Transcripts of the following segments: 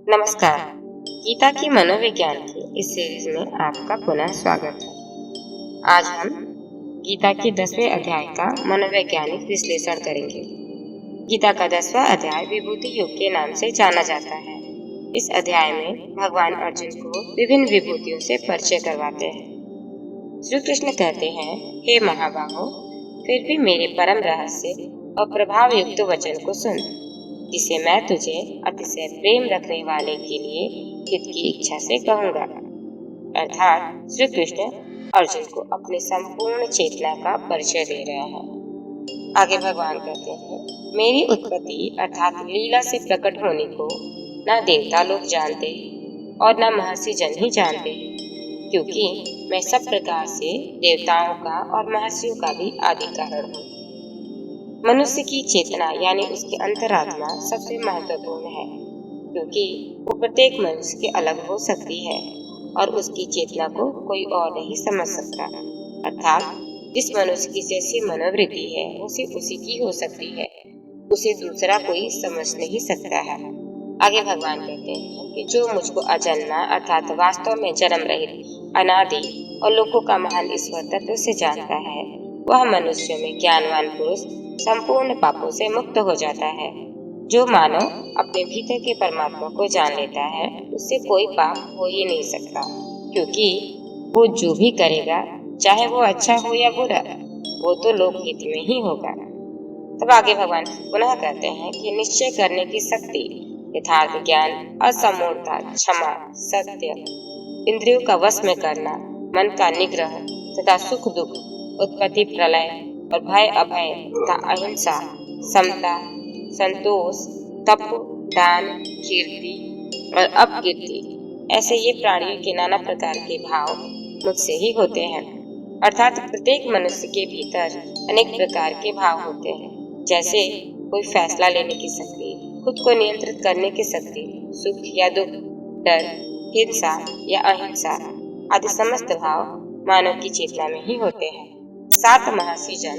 नमस्कार। गीता की मनोविज्ञान की इस सीरीज में आपका पुनः स्वागत है। आज हम गीता के 10वें अध्याय का मनोवैज्ञानिक विश्लेषण करेंगे। गीता का 10वां अध्याय विभूति योग के नाम से जाना जाता है। इस अध्याय में भगवान अर्जुन को विभिन्न विभूतियों से परिचय करवाते हैं। श्री कृष्ण कहते हैं, हे महाबाहो, फिर भी मेरे परम रहस्य और प्रभाव युक्त वचन को सुन, जिसे मैं तुझे अतिशय प्रेम रखने वाले के लिए हित की इच्छा से कहूँगा। अर्थात श्री कृष्ण अर्जुन को अपनी संपूर्ण चेतना का परिचय दे रहे हैं। आगे भगवान कहते हैं, मेरी उत्पत्ति अर्थात लीला से प्रकट होने को न देवता लोग जानते और न महर्षि जन ही जानते, क्योंकि मैं सब प्रकार से देवताओं का और महर्षियों का भी आदि कारण हूँ। मनुष्य की चेतना यानी उसकी अंतरात्मा सबसे महत्वपूर्ण है, क्योंकि वो प्रत्येक मनुष्य के अलग हो सकती है और उसकी चेतना को कोई और नहीं समझ सकता। अर्थात जिस मनुष्य की जैसी मनोवृत्ति है वो सिर्फ उसी की हो सकती है, उसे दूसरा कोई समझ नहीं सकता है। आगे भगवान कहते हैं कि जो मुझको अजन्मा अर्थात वास्तव में जन्म रहित, अनादि और लोकों का महान ईश्वर तत्व से जानता है, वह मनुष्य में ज्ञानवान पुरुष संपूर्ण पापों से मुक्त हो जाता है। जो मानव अपने भीतर के परमात्मा को जान लेता है, उससे कोई पाप हो ही नहीं सकता, क्योंकि वो जो भी करेगा, चाहे वो अच्छा हो या बुरा, वो तो लोकहित में ही होगा। तब आगे भगवान पुनः कहते हैं कि निश्चय करने की शक्ति, यथार्थ ज्ञान, असमूढ़ता, क्षमा, सत्य, इंद्रियों का वश में करना, मन का निग्रह तथा सुख दुख, उत्पत्ति प्रलय और भय अभय तथा अहिंसा, समता, संतोष, तप, दान, कीर्ति और अपकीर्ति, ऐसे ये प्राणियों के नाना प्रकार के भाव मुझसे ही होते हैं। अर्थात प्रत्येक मनुष्य के भीतर अनेक प्रकार के भाव होते हैं, जैसे कोई फैसला लेने की शक्ति, खुद को नियंत्रित करने की शक्ति, सुख या दुख, डर, हिंसा या अहिंसा आदि समस्त भाव मानव की चेतना में ही होते हैं। 7 महर्षि जन,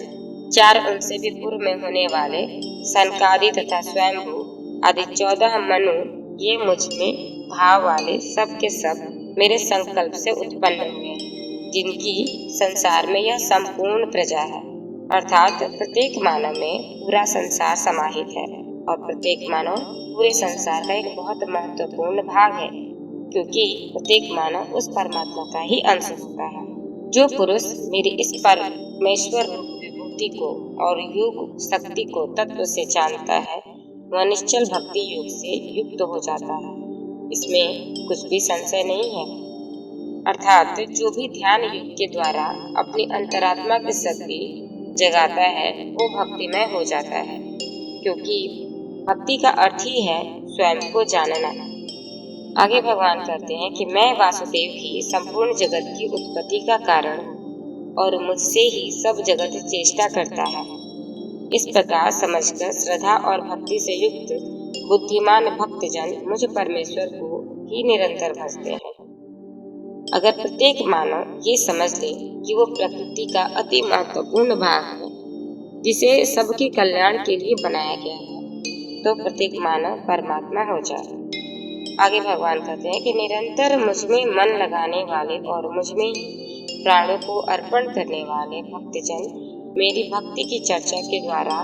4 उनसे भी पूर्व में होने वाले सनकादि तथा स्वयंभू आदि 14 मनु, ये मुझ में भाव वाले सब के सब मेरे संकल्प से उत्पन्न हुए, जिनकी संसार में यह संपूर्ण प्रजा है। अर्थात प्रत्येक मानव में पूरा संसार समाहित है और प्रत्येक मानव पूरे संसार का एक बहुत महत्वपूर्ण भाग है, क्योंकि प्रत्येक मानव उस परमात्मा का ही अंश होता है। जो पुरुष मेरी इस परमेश्वर रूप विभूति को और योग शक्ति को तत्व से जानता है, वह निश्चल भक्ति योग से युक्त हो जाता है। इसमें कुछ भी संशय नहीं है। अर्थात जो भी ध्यान योग के द्वारा अपनी अंतरात्मा की शक्ति जगाता है, वो भक्तिमय हो जाता है, क्योंकि भक्ति का अर्थ ही है स्वयं को जानना। आगे भगवान कहते हैं कि मैं वासुदेव ही संपूर्ण जगत की उत्पत्ति का कारण हूँ और मुझसे ही सब जगत चेष्टा करता है। इस प्रकार समझकर श्रद्धा और भक्ति से युक्त बुद्धिमान भक्तजन मुझ परमेश्वर को ही निरंतर भजते हैं। अगर प्रत्येक मानव ये समझ ले कि वो प्रकृति का अति महत्वपूर्ण भाग है, जिसे सबके कल्याण के लिए बनाया गया है, तो प्रत्येक मानव परमात्मा हो जाए। आगे भगवान कहते हैं कि निरंतर मुझमें मन लगाने वाले और मुझमें प्राणों को अर्पण करने वाले भक्तजन मेरी भक्ति की चर्चा के द्वारा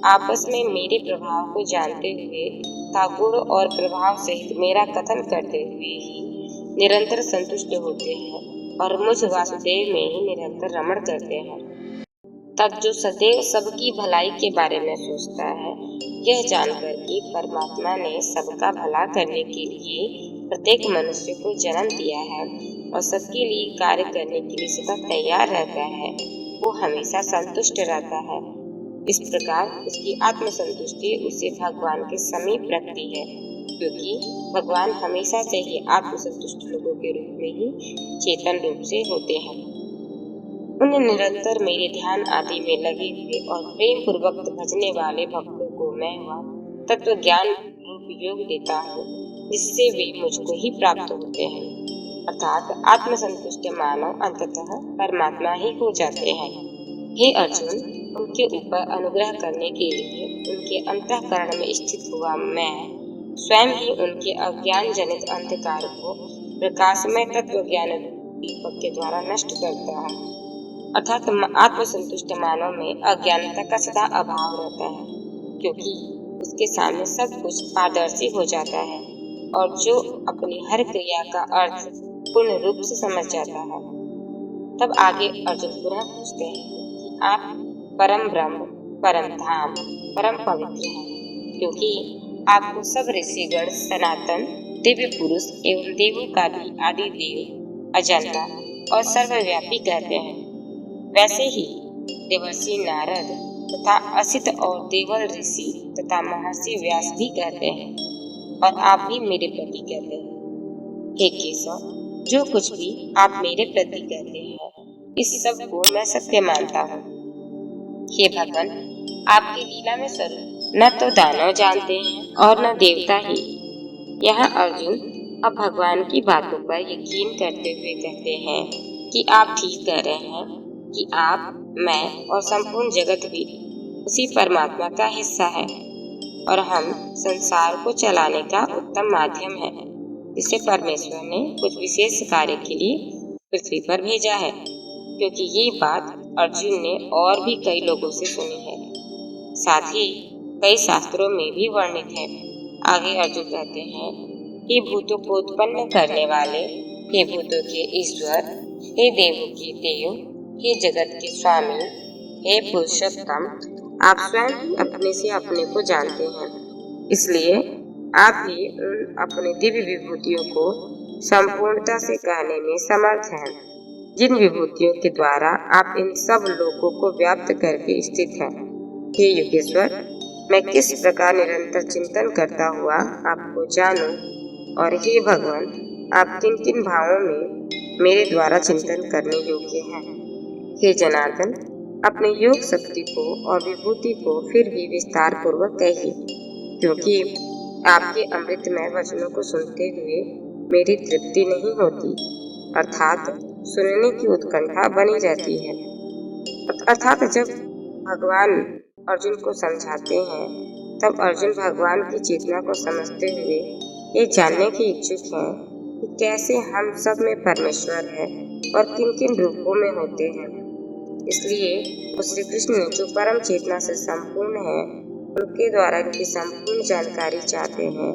आपस में मेरे प्रभाव को जानते हुए तथा गुण और प्रभाव सहित मेरा कथन करते हुए ही निरंतर संतुष्ट होते हैं और मुझ वासुदेव में ही निरंतर रमण करते हैं। तब जो सदैव सबकी भलाई के बारे में सोचता है, यह जानकर कि परमात्मा ने सबका भला करने के लिए प्रत्येक मनुष्य को जन्म दिया है और सबके लिए कार्य करने के लिए सदा तैयार रहता है, वो हमेशा संतुष्ट रहता है। इस प्रकार उसकी आत्मसंतुष्टि उसे भगवान के समीप रखती है, क्योंकि भगवान हमेशा से ही आत्मसंतुष्ट लोगों के रूप में ही चेतन रूप से होते हैं। उन निरंतर मेरे ध्यान आदि में लगे हुए और प्रेम पूर्वक भजने वाले भक्तों को मैं वह तत्व ज्ञान रूप योग देता हूँ, जिससे वे मुझको ही प्राप्त होते हैं। अर्थात आत्मसंतुष्ट मानव अंततः परमात्मा ही हो जाते हैं। हे अर्जुन, उनके ऊपर अनुग्रह करने के लिए उनके अंतःकरण में स्थित हुआ मैं स्वयं ही उनके अज्ञान जनित अंधकार को प्रकाशमय तत्व ज्ञान दीपक के द्वारा नष्ट करता है। अर्थात आत्मसंतुष्ट मानव में अज्ञानता का सदा अभाव रहता है, क्योंकि उसके सामने सब कुछ पारदर्शी हो जाता है और जो अपनी हर क्रिया का अर्थ पूर्ण रूप से समझ जाता है। तब आगे अर्जुन पुनः पूछते हैं कि आप परम ब्रह्म, परम धाम, परम पवित्र हैं, क्योंकि आपको सब ऋषिगण सनातन दिव्य पुरुष एवं देवों का भी आदि देव, अजन्मा और सर्वव्यापी कहते हैं। वैसे ही देवर्षि नारद तथा असित और देवल ऋषि तथा महर्षि व्यास भी कहते हैं और आप भी मेरे प्रति कहते हैं। हे केशव, जो कुछ भी आप मेरे प्रति कहते हैं, इस सब को मैं सत्य मानता हूँ। हे भगवान, आपकी लीला में स्वरूप न तो दानव जानते हैं और न देवता ही। यहाँ अर्जुन अब भगवान की बातों पर यकीन करते हुए कहते हैं कि आप ठीक कह रहे हैं कि आप, मैं और संपूर्ण जगत भी उसी परमात्मा का हिस्सा है और हम संसार को चलाने का उत्तम माध्यम है, जिसे परमेश्वर ने कुछ विशेष कार्य के लिए पृथ्वी पर भेजा है। क्योंकि ये बात अर्जुन ने और भी कई लोगों से सुनी है, साथ ही कई शास्त्रों में भी वर्णित है। आगे अर्जुन कहते हैं, हे भूतों को उत्पन्न करने वाले, हे भूतों के ईश्वर, हे देवों के देव, हे जगत के स्वामी, हे पुरुषोत्तम, आप स्वयं ही अपने से अपने को जानते हैं, इसलिए आप भी उन अपने दिव्य विभूतियों को संपूर्णता से कहने में समर्थ हैं, जिन विभूतियों के द्वारा आप इन सब लोगों को व्याप्त करके स्थित हैं। हे योगेश्वर, मैं किस प्रकार निरंतर चिंतन करता हुआ आपको जानूं, और हे भगवान, आप किन किन भावों में मेरे द्वारा चिंतन करने योग्य हैं। हे जनार्दन, अपने योग शक्ति को और विभूति को फिर भी विस्तार पूर्वक कहिए, क्योंकि आपके अमृतमय वचनों को सुनते हुए मेरी तृप्ति नहीं होती, अर्थात सुनने की उत्कंठा बनी रहती है। अर्थात जब भगवान अर्जुन को समझाते हैं, तब अर्जुन भगवान की चेतना को समझते हुए ये जानने के इच्छुक हैं कि कैसे हम सब में परमेश्वर है और किन किन रूपों में होते हैं। इसलिए उस श्री कृष्ण जो परम चेतना से संपूर्ण है, उनके द्वारा इनकी संपूर्ण जानकारी चाहते हैं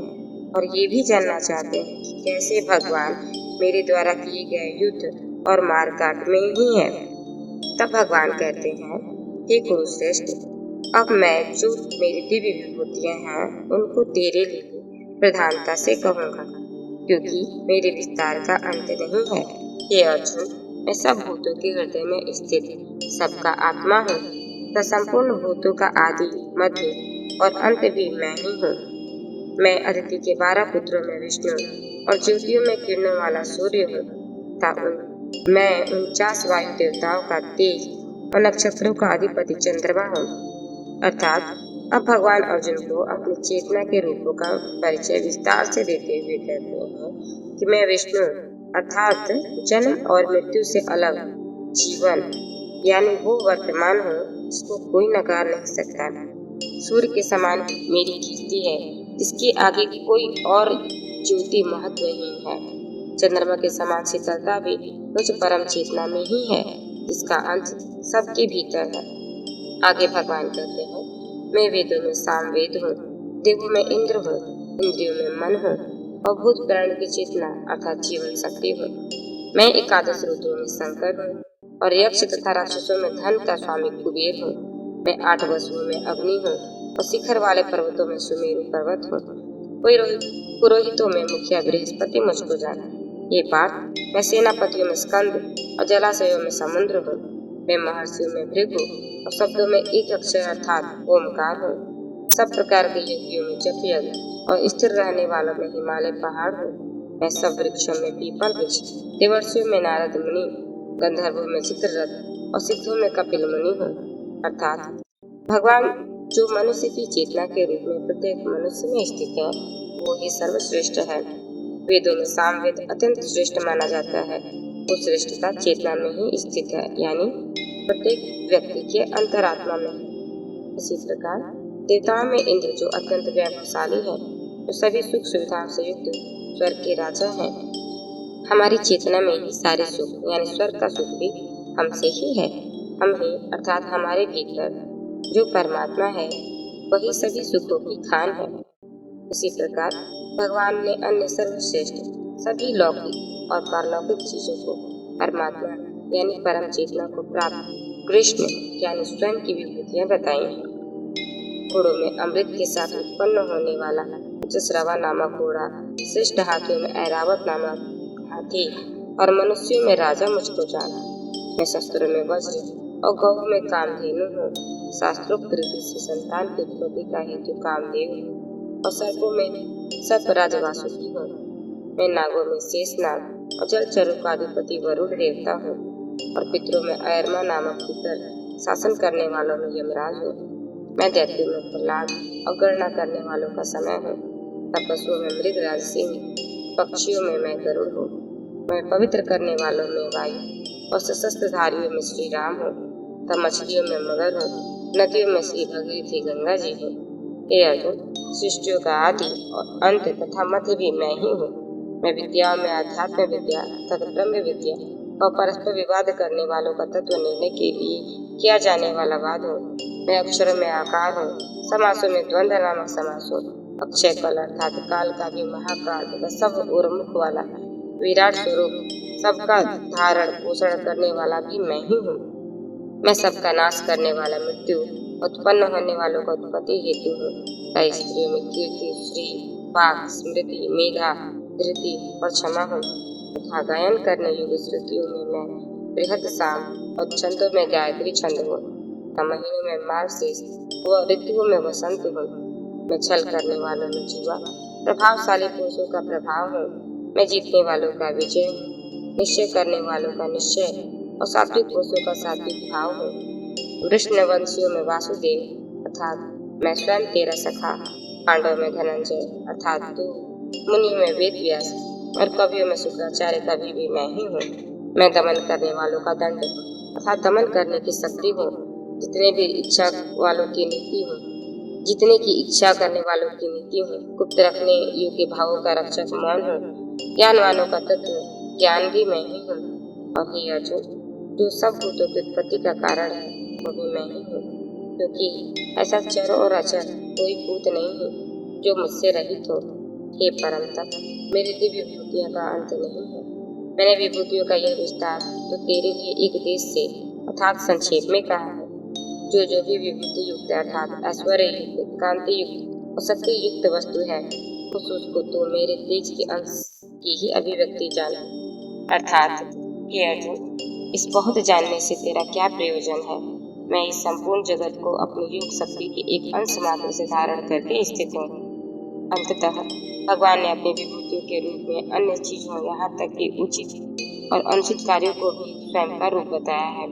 और ये भी जानना चाहते हैं कि कैसे भगवान मेरे द्वारा किए गए युद्ध और मारकाट में ही है। तब भगवान कहते हैं, हे कुरुश्रेष्ठ, अब मैं जो मेरी दिव्य विभूतियां हैं उनको तेरे लिए प्रधानता से कहूँगा, क्योंकि मेरे विस्तार का अंत नहीं है। हे अर्जुन, मैं सब भूतों के हृदय में स्थित सबका आत्मा हूँ, तथा संपूर्ण भूतों का आदि, मध्य और अंत भी मैं ही हूँ। मैं अदिति के 12 पुत्रों में विष्णु और ज्योतियों में किरणों वाला सूर्य हूँ, तथा मैं 49 वायु देवताओं का तेज और नक्षत्रों का अधिपति चंद्रमा हूँ। अर्थात अब भगवान अर्जुन को अपनी चेतना के रूपों का परिचय विस्तार से देते हुए कहते हैं कि मैं विष्णु अर्थात जन्म और मृत्यु से अलग जीवन यानी वो वर्तमान हूँ जिसको कोई नकार नहीं सकता। सूर्य के समान मेरी कीर्ति है, जिसके आगे कोई और ज्योति महत्वहीन है। चंद्रमा के समान शीतलता भी मुझ परम चेतना में ही है, जिसका अंत सबके भीतर है। आगे भगवान कहते हैं, मैं वेदों में सामवेद हूँ, देवों में इंद्र हूँ, इंद्रियों में मन हूँ और भूत प्राण की चेतना अर्थात जीवन शक्ति हूँ। मैं एकादश ऋतुओं में शंकर हूँ और यक्ष तथा राक्षसों में धन का स्वामी कुबेर हूँ। मैं 8 वसुओं में अग्नि हूँ और शिखर वाले पर्वतों में सुमेरु पर्वत हूँ। पुरोहितों में मुखिया बृहस्पति मुझको जाना। ये पाठ, मैं सेनापतियों में स्कंद और जलाशयों में समुद्र हूँ। मैं महर्षियों में भृगु और शब्दों में एक अक्षर अर्थात ओमकार हूँ। सब प्रकार के यज्ञों में जपयज्ञ और स्थिर रहने वालों में हिमालय पहाड़ हूँ। मैं सब वृक्षों में पीपल वृक्ष, देवर्षियों में नारद मुनि, गंधर्वों में चित्ररथ और सिद्धों में कपिल मुनि हूँ। अर्थात भगवान जो मनुष्य की चेतना के रूप में प्रत्येक मनुष्य में स्थित है, वो ही सर्वश्रेष्ठ है। वेदों में सामवेद अत्यंत श्रेष्ठ माना जाता है। वो श्रेष्ठता चेतना में ही स्थित है, यानी प्रत्येक व्यक्ति के अंतरात्मा में। इसी प्रकार देवताओं में इंद्र जो अत्यंत वैभवशाली है, जो सभी सुख सुविधाओं से युक्त स्वर्ग के राजा हैं। हमारी चेतना में ही सारे सुख यानी स्वर्ग का सुख भी हमसे ही है। हम ही अर्थात हमारे भीतर जो परमात्मा है वही सभी सुखों की खान है। उसी प्रकार भगवान ने अन्य सर्वश्रेष्ठ सभी लौकिक और पारलौकिक चीजों को परमात्मा यानी परम चेतना को प्राप्त कृष्ण यानी स्वयं की विभूतियां बताई हैं। घोड़ों में अमृत के साथ उत्पन्न होने वाला जसरवा नामक घोड़ा, श्रेष्ठ हाथियों में ऐरावत नामक हाथी और मनुष्यों में राजा मुझको जाना। मैं शस्त्रों में वज्र और गौ में कामधेनु हूँ। शास्त्रोक्त रीति से संतान की उत्पत्ति का हेतु कामदेव हूँ और सर्पों में सर्पराज वासुकी हूँ। मैं नागों में शेषनाग और जलचरों का अधिपति वरुण देवता हूँ और पितरों में अयरमा नामक पितर, शासन करने वालों में यमराज हूँ। मैं दैत्यों में प्रहलाद और गणना करने वालों का समय हूँ। तब पशुओं में मृगराज सिंह, पक्षियों में मैं गरुड़ हूँ। मैं पवित्र करने वालों में वायु और सशस्त्रधारियों में श्री राम हूँ। तब मछलियों में मगर हूँ। नदियों में श्री भगीरथी गंगा जी हूँ। हे अर्जुन, सृष्टियों का आदि और अंत तथा मध्य भी मैं ही हूँ। मैं विद्याओं में अध्यात्म विद्या तथा ब्रह्म विद्या और परस्पर विवाद करने वालों का तत्व निर्णय के लिए किया जाने वाला वाद हूँ। मैं अक्षरों में आकार हूँ। समासों में द्वंद्व नामक समास हूँ। अक्षय कल अर्थात काल का भी महाकाल तथा सब और मुख वाला विराट स्वरूप, सबका धारण पोषण करने वाला भी मैं ही हूँ। मैं सबका नाश करने वाला मृत्यु, उत्पन्न होने वालों का उत्पत्ति हेतु हूँ। कई स्त्रियों में कीर्ति, श्री, वाक, स्मृति, मेधा, धृति और क्षमा हूँ तथा गायन करने योग्य श्रुतियों में मैं बृहद साम और छंदों में गायत्री छंद हूँ। महीनों में मार्गशीर्ष व ऋतुओं में वसंत हूँ। मैं छल करने वालों में जुआ, प्रभावशाली पुरुषों का प्रभाव हूँ। मैं जीतने वालों का विजय हूँ, निश्चय करने वालों का निश्चय और सात्विक पुरुषों का सात्विक भाव हूँ। वृष्णवंशियों में वासुदेव अर्थात मैं स्वयं तेरा सखा, पांडवों में धनंजय अर्थात तू, मुनियों में वेद व्यास और कवियों में शुक्राचार्य कवि भी मैं ही हूँ। मैं दमन करने वालों का दंड अर्थात दमन करने की शक्ति हूँ। जितने भी इच्छा वालों की नीति हूँ, जितने की इच्छा करने वालों की नीति हूँ। गुप्त रखने योग्य भावों का रक्षक मौन हूँ। ज्ञानवानों का तत्व ज्ञान भी मैं ही हूँ। और हे अर्जुन, जो सब भूतों की उत्पत्ति का कारण है वो भी मैं ही हूँ, क्योंकि ऐसा चर और अचर कोई भूत नहीं है जो मुझसे रहित हो। हे परम तप, मेरी दिव्य विभूतियों का अंत नहीं है। मैंने विभूतियों का यह विस्तार तो तेरे लिए एक देश से अर्थात संक्षेप में कहा है। जो भी विभूति युक्त अर्थात ऐश्वर्य युक्त, कांति युक्त और शक्ति युक्त वस्तु है उसको तो मेरे तेज के अंश की ही अभिव्यक्ति जान। अर्थात हे अर्जुन, इस बहुत जानने से तेरा क्या प्रयोजन है? मैं इस संपूर्ण जगत को अपनी योग शक्ति के एक अंश मात्र से धारण करके स्थित हूँ। अंततः भगवान ने अपनी विभूतियों के रूप में अन्य चीजों यहाँ तक कि उचित और अनुचित कार्यों को भी स्वयं का रूप बताया है।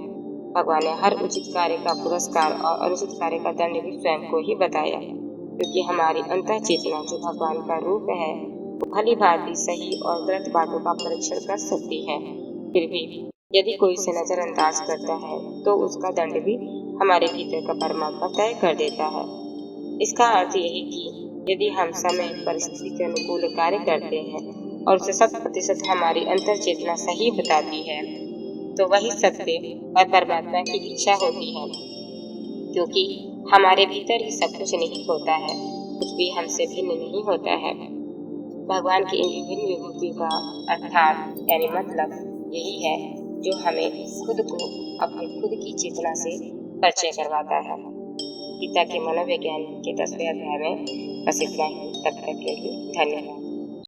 भगवान ने हर उचित कार्य का पुरस्कार और अनुचित कार्य का दंड भी स्वयं को ही बताया, क्योंकि हमारी अंतः चेतना जो भगवान का रूप है वो भली भांति सही और गलत बातों का परीक्षण कर सकती है। फिर भी यदि कोई इसे नजरअंदाज करता है तो उसका दंड भी हमारे भीतर का परमात्मा तय कर देता है। इसका अर्थ यही कि यदि हम समय परिस्थिति के अनुकूल कार्य करते हैं और उसे 100% हमारी अंतर चेतना सही बताती है तो वही सत्य और परमात्मा की इच्छा होती है, क्योंकि हमारे भीतर ही सब कुछ निहित होता है, कुछ भी हमसे भिन्न नहीं होता है। भगवान की इन विभिन्न विभूतियों का अर्थात यानी मतलब यही है जो हमें खुद को अपनी खुद की चेतना से परिचय करवाता है। गीता के मनोविज्ञान के 10वें अध्याय में बस इतना ही। तब तक के लिए धन्यवाद।